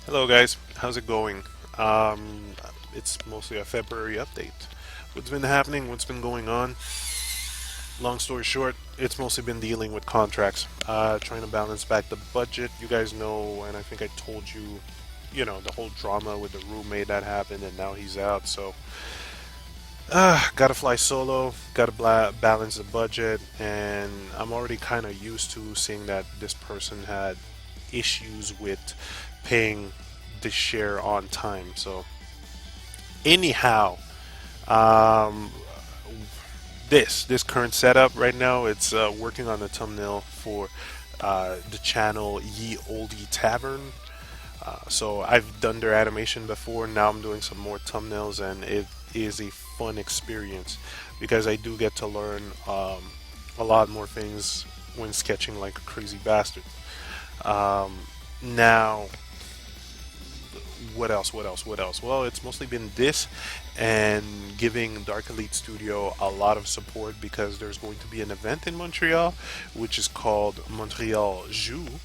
Hello guys, how's it going? Um, it's mostly a February update. What's been happening? What's been going on? Long story short, it's mostly been dealing with contracts, trying to balance back the budget. You guys know, and I think I told you, the whole drama with the roommate that happened, and now he's out. So, gotta fly solo, gotta balance the budget, and I'm already kind of used to seeing that this person had issues with paying the share on time. So anyhow, um, this current setup right now, it's working on the thumbnail for the channel Ye Oldie Tavern. So I've done their animation before. Now I'm doing some more thumbnails, and it is a fun experience because I do get to learn a lot more things when sketching like a crazy bastard. Um, Now, what else? What else? What else? Well, it's mostly been this and giving Dark Elite Studio a lot of support because there's going to be an event in Montreal, which is called Montreal Joue,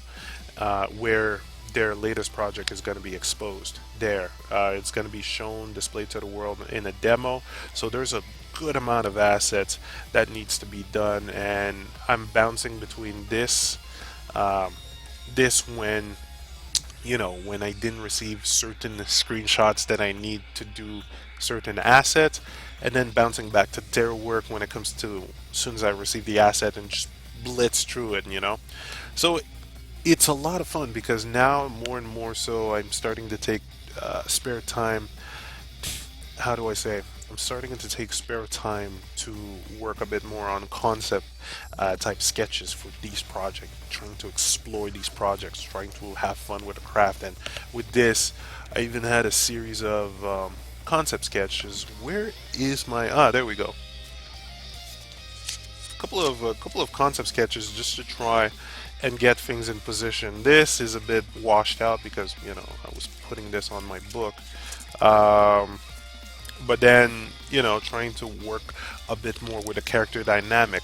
where their latest project is going to be exposed there. It's going to be shown, displayed to the world in a demo. So there's a good amount of assets that needs to be done, and I'm bouncing between um, this when I didn't receive certain screenshots that I need to do certain assets, and then bouncing back to their work when it comes to as soon as I receive the asset and just blitz through it. So it's a lot of fun because now more and more so I'm starting to take spare time. How do I say? I'm starting to take spare time to work a bit more on concept type sketches for these projects, trying to explore these projects, trying to have fun with the craft. And with this, I even had a series of concept sketches. Where is my there we go. A couple of concept sketches just to try and get things in position. This is a bit washed out because I was putting this on my book. Um, but then trying to work a bit more with the character dynamic,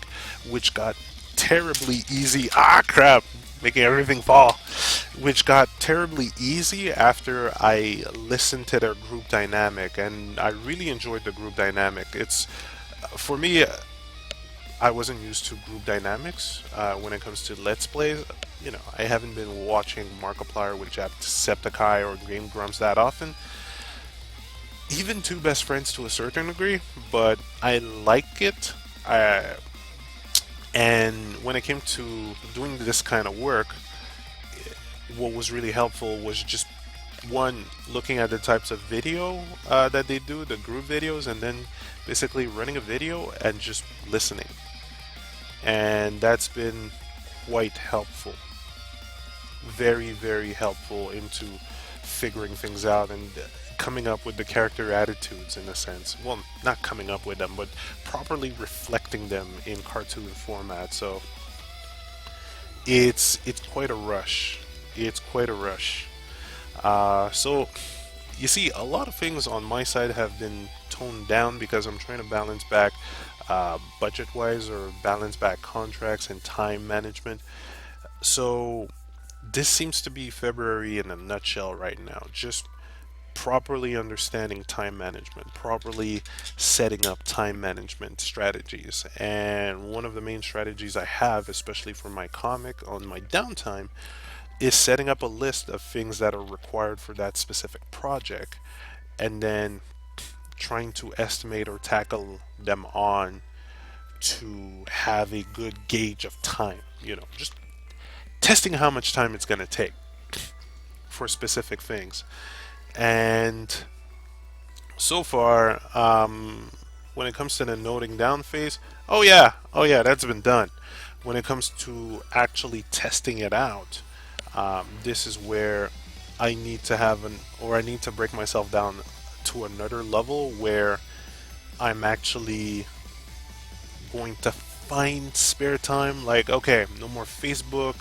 which got terribly easy. Ah, crap, making everything fall, which got terribly easy after I listened to their group dynamic, and I really enjoyed the group dynamic. It's for me, I wasn't used to group dynamics when it comes to Let's Plays. I haven't been watching Markiplier with Jacksepticeye or Game Grumps that often, even two best friends to a certain degree, but I like it. And when it came to doing this kind of work, what was really helpful was just one, looking at the types of video that they do, the group videos, and then basically running a video and just listening. And that's been quite helpful. Very, very helpful into figuring things out and coming up with the character attitudes in a sense. Well, not coming up with them, but properly reflecting them in cartoon format. So it's quite a rush. It's quite a rush. So you see, a lot of things on my side have been toned down because I'm trying to balance back budget-wise or balance back contracts and time management. So this seems to be February in a nutshell right now. Just properly understanding time management, properly setting up time management strategies. And one of the main strategies I have, especially for my comic on my downtime, is setting up a list of things that are required for that specific project and then trying to estimate or tackle them on to have a good gauge of time. Just testing how much time it's going to take for specific things. And so far, when it comes to the noting down phase, oh yeah, that's been done. When it comes to actually testing it out, this is where I need to I need to break myself down to another level where I'm actually going to find spare time. Like, okay, no more Facebook,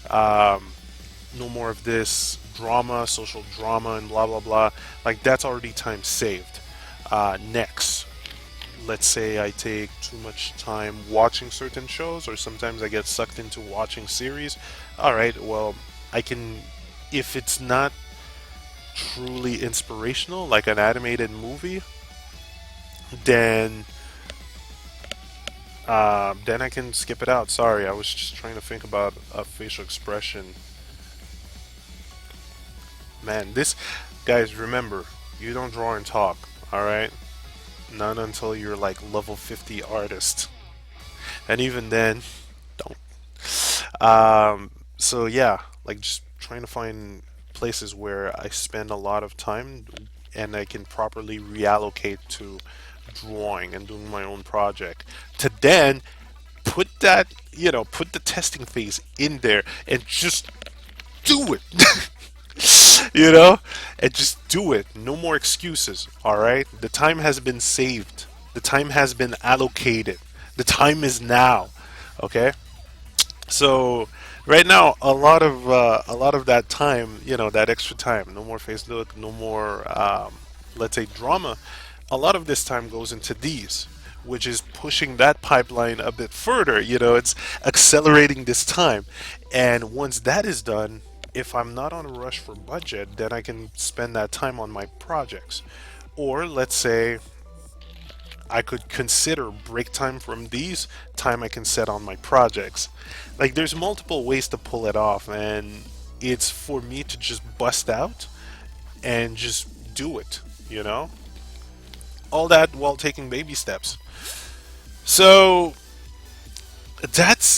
um, no more of this drama, social drama, and blah blah blah. Like that's already time saved. Next, let's say I take too much time watching certain shows, or sometimes I get sucked into watching series. All right, well, I can, if it's not truly inspirational, like an animated movie, then then I can skip it out. Sorry, I was just trying to think about a facial expression. Man, this guys, remember, you don't draw and talk. All right, not until you're like level 50 artist, and even then, don't. So yeah, like just trying to find places where I spend a lot of time and I can properly reallocate to drawing and doing my own project to then put that, put the testing phase in there and just do it. you know, and just do it. No more excuses, all right? The time has been saved. The time has been allocated. The time is now. Okay? So right now, a lot of that time, that extra time, no more Facebook, no more, let's say, drama. A lot of this time goes into these, which is pushing that pipeline a bit further. It's accelerating this time, and once that is done, if I'm not on a rush for budget, then I can spend that time on my projects. Or let's say I could consider break time from these time I can set on my projects. Like there's multiple ways to pull it off, and it's for me to just bust out and just do it, you know? All that while taking baby steps. So that's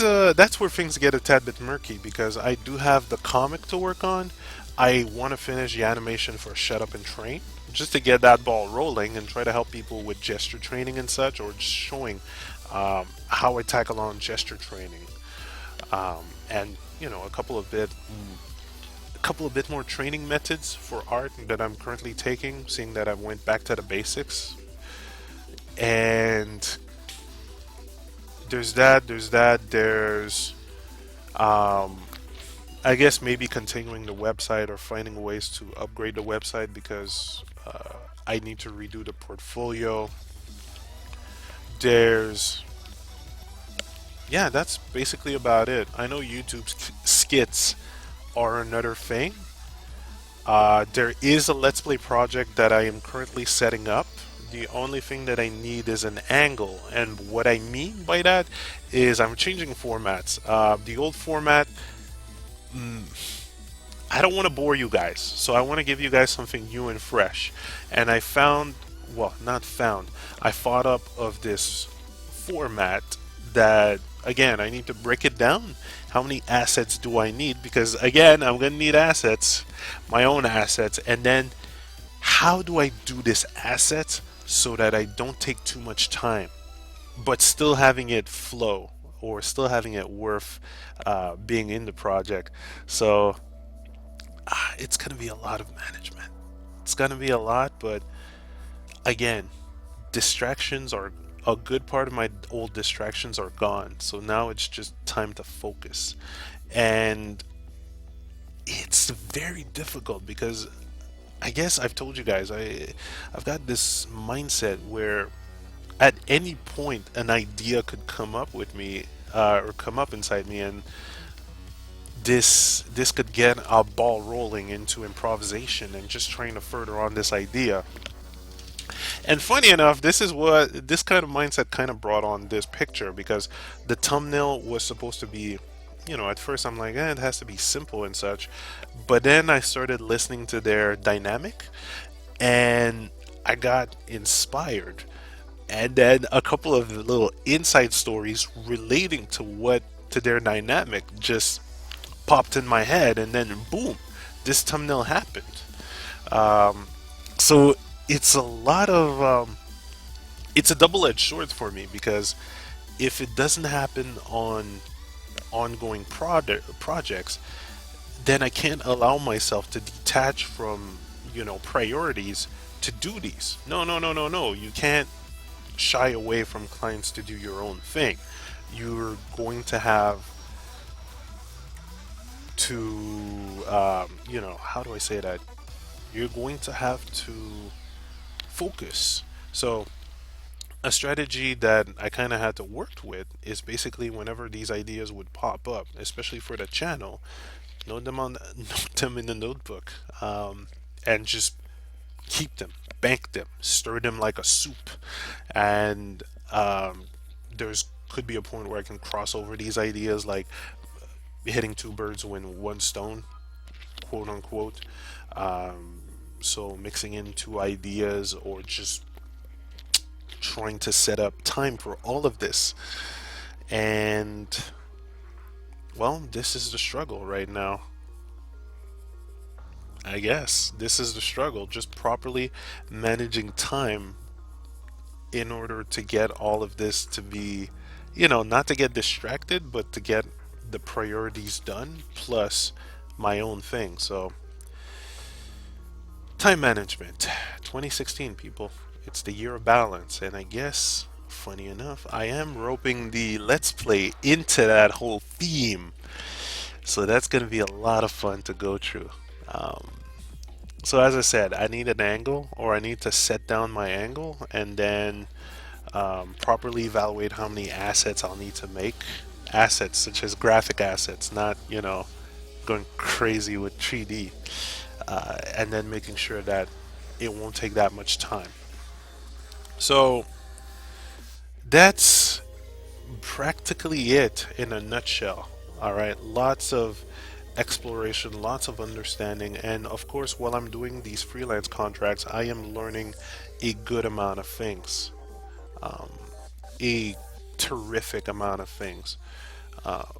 where things get a tad bit murky because I do have the comic to work on. I want to finish the animation for Shut Up and Train just to get that ball rolling and try to help people with gesture training and such, or just showing how I tackle on gesture training, and a couple of bit more training methods for art that I'm currently taking, seeing that I went back to the basics. And there's um, I guess maybe continuing the website or finding ways to upgrade the website because I need to redo the portfolio. There's Yeah, that's basically about it. I know YouTube skits are another thing. There is a Let's Play project that I am currently setting up. The only thing that I need is an angle, and what I mean by that is I'm changing formats. The old format, mm, I don't want to bore you guys, so I want to give you guys something new and fresh. And I found, well, not found, I thought up of this format that, again, I need to break it down. How many assets do I need? Because, again, I'm going to need assets, my own assets. And then, how do I do this asset so that I don't take too much time, but still having it flow or still having it worth being in the project? So, it's going to be a lot of management. It's going to be a lot, but again, distractions are a good part of my old distractions are gone. So now it's just time to focus. And it's very difficult because I guess I've told you guys I've got this mindset where at any point an idea could come up with me or come up inside me, and this could get a ball rolling into improvisation and just trying to further on this idea. And funny enough, this is what this kind of mindset kind of brought on this picture because the thumbnail was supposed to be, at first I'm like, it has to be simple and such. But then I started listening to their dynamic and I got inspired. And then a couple of little inside stories relating to their dynamic just popped in my head, and then boom, this thumbnail happened. Um, so it's a lot of it's a double-edged sword for me because if it doesn't happen on ongoing projects, then I can't allow myself to detach from priorities to do these. No, no, no, no, no. You can't shy away from clients to do your own thing. You're going to have to, how do I say that? You're going to have to focus. So a strategy that I kind of had to work with is basically whenever these ideas would pop up, especially for the channel, note them in the notebook. and just keep them, bank them, stir them like a soup. And there's could be a point where I can cross over these ideas, like hitting two birds with one stone, quote unquote. Um, so mixing in two ideas, or just trying to set up time for all of this. And well, this is the struggle right now. I guess this is the struggle, just properly managing time in order to get all of this to be, not to get distracted, but to get the priorities done plus my own thing. So, time management 2016, people. It's the year of balance. And I guess, funny enough, I am roping the Let's Play into that whole theme. So, that's going to be a lot of fun to go through. Um, so, as I said, I need an angle, or I need to set down my angle, and then properly evaluate how many assets I'll need to make. Assets such as graphic assets, not, going crazy with 3D. And then making sure that it won't take that much time. So that's practically it in a nutshell. All right, lots of exploration, lots of understanding, and of course, while I'm doing these freelance contracts, I am learning a good amount of things. Um, a terrific amount of things,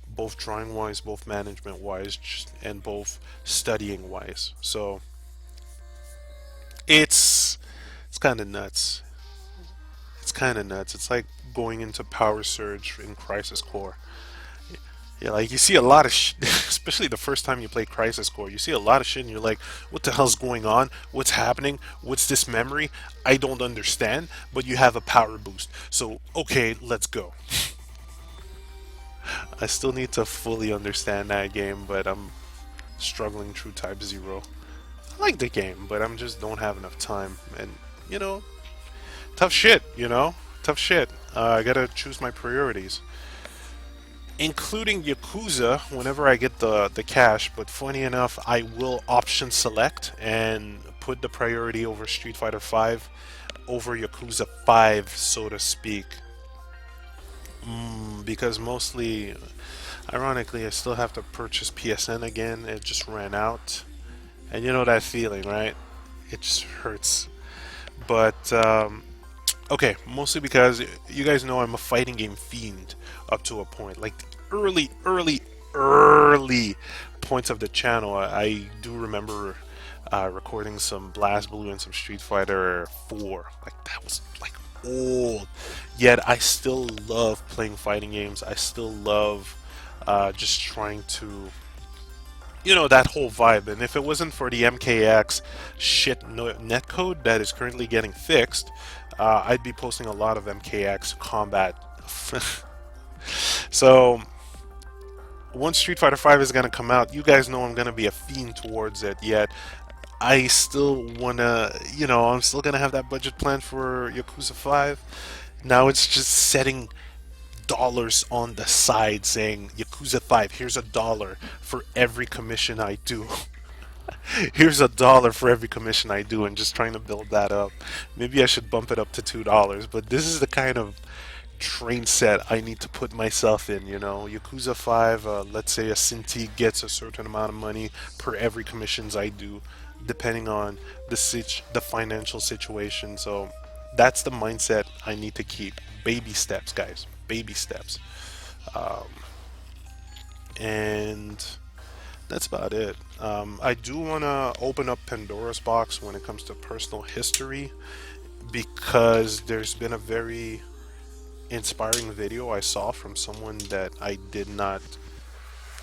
both drawing wise, both management wise, and both studying wise. So it's it's kind of nuts. It's kind of nuts. It's like going into Power Surge in Crisis Core. Yeah, like you see a lot of especially the first time you play Crisis Core, you see a lot of shit and you're like, what the hell's going on? What's happening? What's this memory? I don't understand, but you have a power boost. So, okay, let's go. I still need to fully understand that game, but I'm struggling through Type 0. I like the game, but I'm just don't have enough time. And, you know, tough shit, Tough shit. I gotta choose my priorities, including Yakuza whenever I get the cash. But funny enough, I will option select and put the priority over Street Fighter 5 over Yakuza 5, so to speak. Because mostly, ironically, I still have to purchase PSN again. It just ran out. And you know that feeling, right? It just hurts. But okay, mostly because you guys know I'm a fighting game fiend up to a point. Like the early points of the channel, I do remember recording some Blast Blue and some Street Fighter 4. Like that was like old. Yet I still love playing fighting games. I still love just trying to, that whole vibe. And if it wasn't for the MKX shit netcode that is currently getting fixed, I'd be posting a lot of MKX combat. So once Street Fighter 5 is gonna come out, you guys know I'm gonna be a fiend towards it. Yet I still wanna, I'm still gonna have that budget plan for Yakuza 5. Now it's just setting dollars on the side, saying Yakuza 5, here's $1 for every commission I do. Here's $1 for every commission I do, and just trying to build that up. Maybe I should bump it up to $2, but this is the kind of train set I need to put myself in. Yakuza 5, let's say a Cinti gets a certain amount of money per every commissions I do, depending on the financial situation. So that's the mindset I need to keep. Baby steps, guys. Baby steps. Um, and that's about it. I do want to open up Pandora's box when it comes to personal history, because there's been a very inspiring video I saw from someone that I did not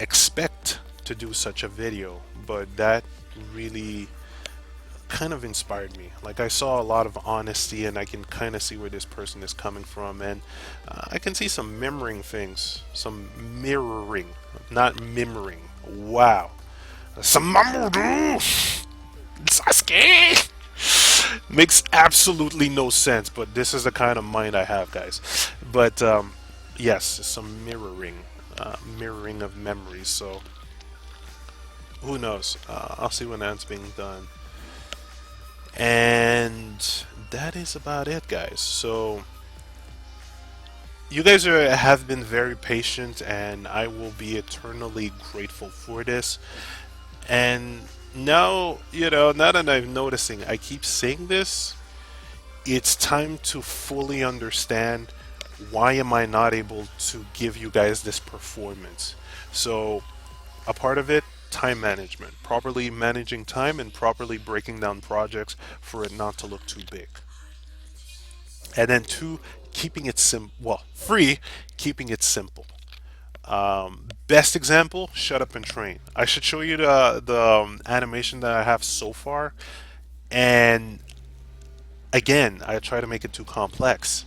expect to do such a video, but that really kind of inspired me. Like, I saw a lot of honesty, and I can kind of see where this person is coming from, and I can see some mirroring things, some mirroring, not mimering. Wow, some Mamoru Sasuke makes absolutely no sense, but this is the kind of mind I have, guys. But yes, some mirroring of memories. So who knows? I'll see when that's being done. And that is about it, guys. So you guys have been very patient, and I will be eternally grateful for this. And now, now that I'm noticing, I keep saying this, it's time to fully understand why am I not able to give you guys this performance. So, a part of it, time management, properly managing time and properly breaking down projects for it not to look too big. And then two, keeping it free, keeping it simple. Best example, Shut Up and Train. I should show you the animation that I have so far, and again, I try to make it too complex.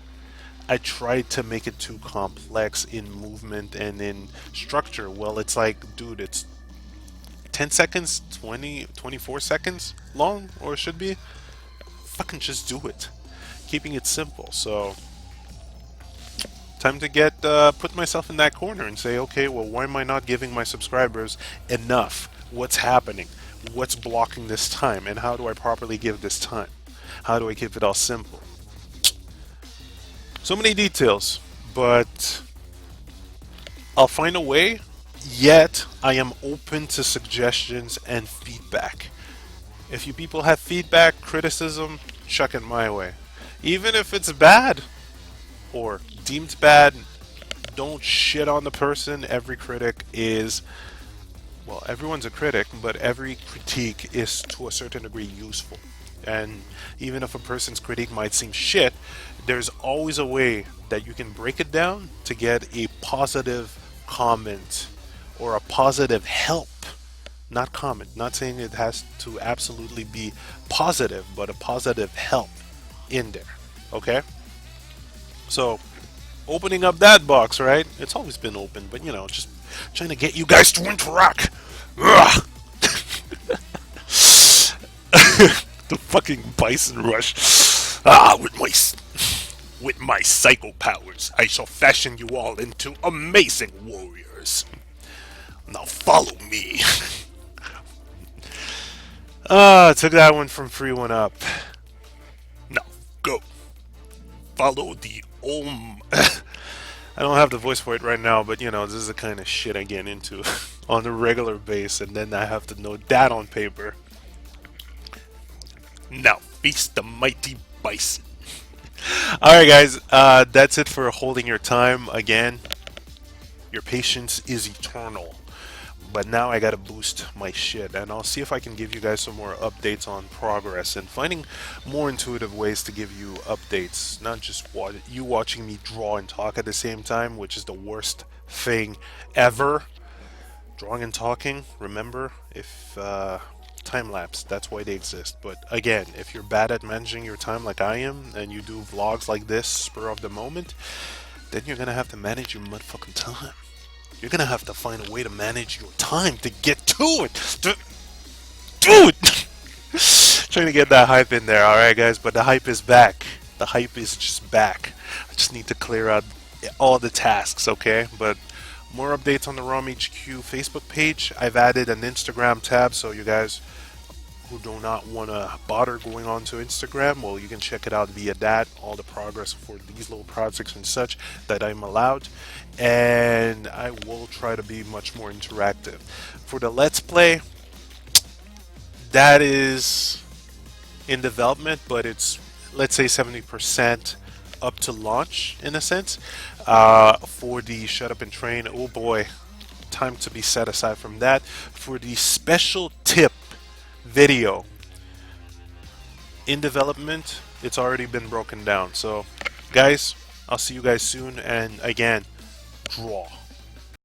I tried to make it too complex in movement and in structure. Well, it's like, dude, it's 10 seconds, 20, 24 seconds long, or it should be. Fucking just do it. Keeping it simple. So, time to put myself in that corner and say, okay, well, why am I not giving my subscribers enough? What's happening? What's blocking this time? And how do I properly give this time? How do I keep it all simple? So many details, but I'll find a way. Yet, I am open to suggestions and feedback. If you people have feedback, criticism, chuck it my way. Even if it's bad or deemed bad, don't shit on the person. Every critic is, well, everyone's a critic, but every critique is to a certain degree useful. And even if a person's critique might seem shit, there's always a way that you can break it down to get a positive comment or a positive help. Not comment, not saying it has to absolutely be positive, but a positive help in there. Okay? So, opening up that box, right? It's always been open, but just trying to get you guys to interact. Ugh. The fucking Bison Rush. With my psycho powers, I shall fashion you all into amazing warriors. Now follow me. Took that one from Free One Up. Now go. Follow the Om. I don't have the voice for it right now, but this is the kind of shit I get into on a regular base, and then I have to know that on paper. Now face the mighty bison. Alright guys, that's it for holding your time. Again, your patience is eternal. But now I gotta boost my shit, and I'll see if I can give you guys some more updates on progress and finding more intuitive ways to give you updates, not just you watching me draw and talk at the same time, which is the worst thing ever. Drawing and talking, remember, if time lapse, that's why they exist. But again, if you're bad at managing your time like I am, and you do vlogs like this, spur of the moment, then you're gonna have to manage your motherfucking time. You're gonna have to find a way to manage your time to get to it. Dude! Trying to get that hype in there, alright guys, but the hype is back. The hype is just back. I just need to clear out all the tasks, okay? But more updates on the ROM HQ Facebook page. I've added an Instagram tab, so you guys who do not want to bother going on to Instagram, well, you can check it out via that, all the progress for these little projects and such that I'm allowed, and I will try to be much more interactive. For the Let's Play, that is in development, but it's, let's say, 70% up to launch, in a sense. For the Shut Up and Train, oh boy, time to be set aside from that. For the special tip video in development, it's already been broken down. So guys, I'll see you guys soon, and again, draw.